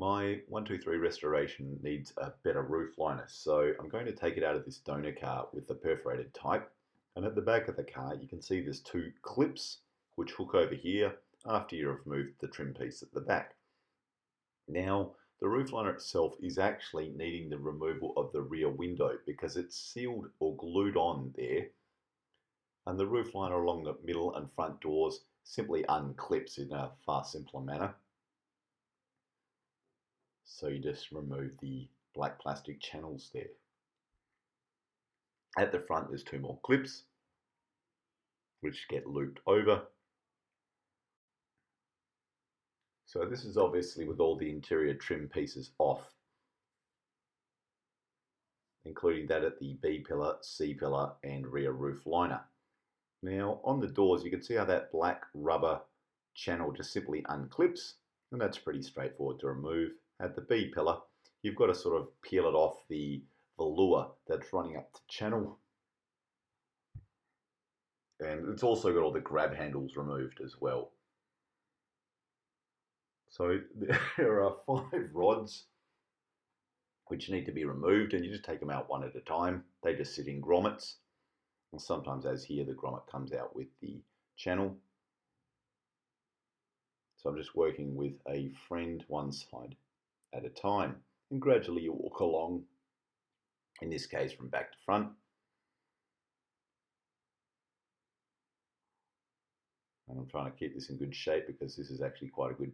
My 123 restoration needs a better roof liner, so I'm going to take it out of this donor car with the perforated type. And at the back of the car you can see there's two clips which hook over here after you've removed the trim piece at the back. Now the roof liner itself is actually needing the removal of the rear window because it's sealed or glued on there, and the roof liner along the middle and front doors simply unclips in a far simpler manner. So you just remove the black plastic channels there. At the front there's two more clips which get looped over. So this is obviously with all the interior trim pieces off, including that at the B pillar, C pillar and rear roof liner. Now on the doors you can see how that black rubber channel just simply unclips, and that's pretty straightforward to remove. At the B pillar you've got to sort of peel it off the velour that's running up the channel, and it's also got all the grab handles removed as well. So there are 5 rods which need to be removed, and you just take them out one at a time. They just sit in grommets, and sometimes, as here, the grommet comes out with the channel. So I'm just working with a friend one side at a time, and gradually you walk along, in this case from back to front. And I'm trying to keep this in good shape because this is actually quite a good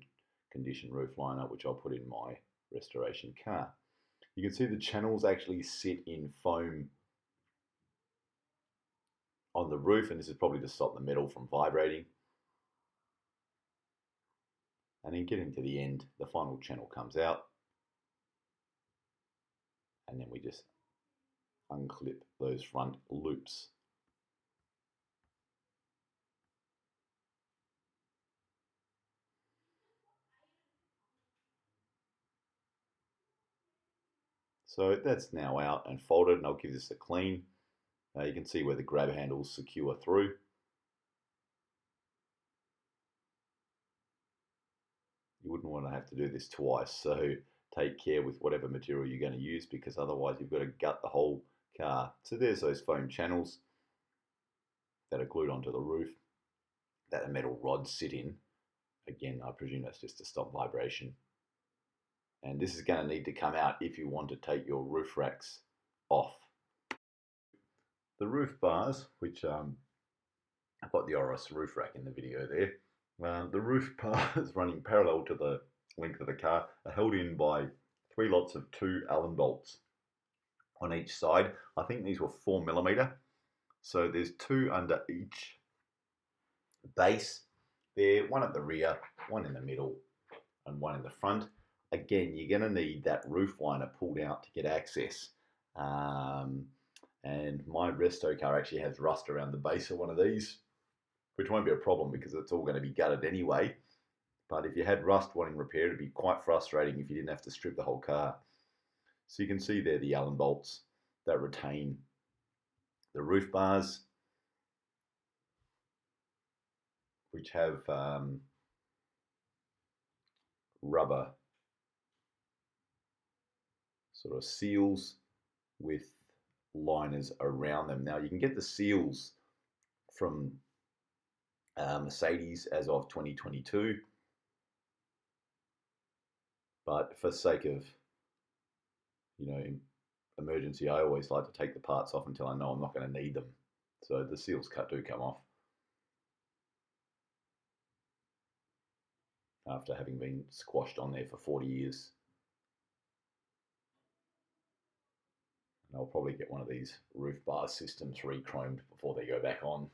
condition roof liner, which I'll put in my restoration car. You can see the channels actually sit in foam on the roof, and this is probably to stop the metal from vibrating. And then getting to the end, the final channel comes out, and then we just unclip those front loops. So that's now out and folded, and I'll give this a clean. You can see where the grab handles secure through. You wouldn't want to have to do this twice, so take care with whatever material you're going to use, because otherwise you've got to gut the whole car. So there's those foam channels that are glued onto the roof that the metal rods sit in. Again, I presume that's just to stop vibration. And this is going to need to come out if you want to take your roof racks off. The roof bars, which I've got the Oris roof rack in the video there. The roof bars running parallel to the length of the car are held in by 3 lots of 2 Allen bolts on each side. I think these were 4mm. So there's 2 under each base there, one at the rear, one in the middle, and one in the front. Again, you're going to need that roof liner pulled out to get access. And my resto car actually has rust around the base of one of these, which won't be a problem because it's all going to be gutted anyway. But if you had rust wanting repaired, it'd be quite frustrating if you didn't have to strip the whole car. So you can see there the Allen bolts that retain the roof bars, which have rubber sort of seals with liners around them. Now you can get the seals from Mercedes as of 2022, but for sake of emergency, I always like to take the parts off until I know I'm not going to need them. So the seals do come off after having been squashed on there for 40 years. And I'll probably get one of these roof bar systems re-chromed before they go back on.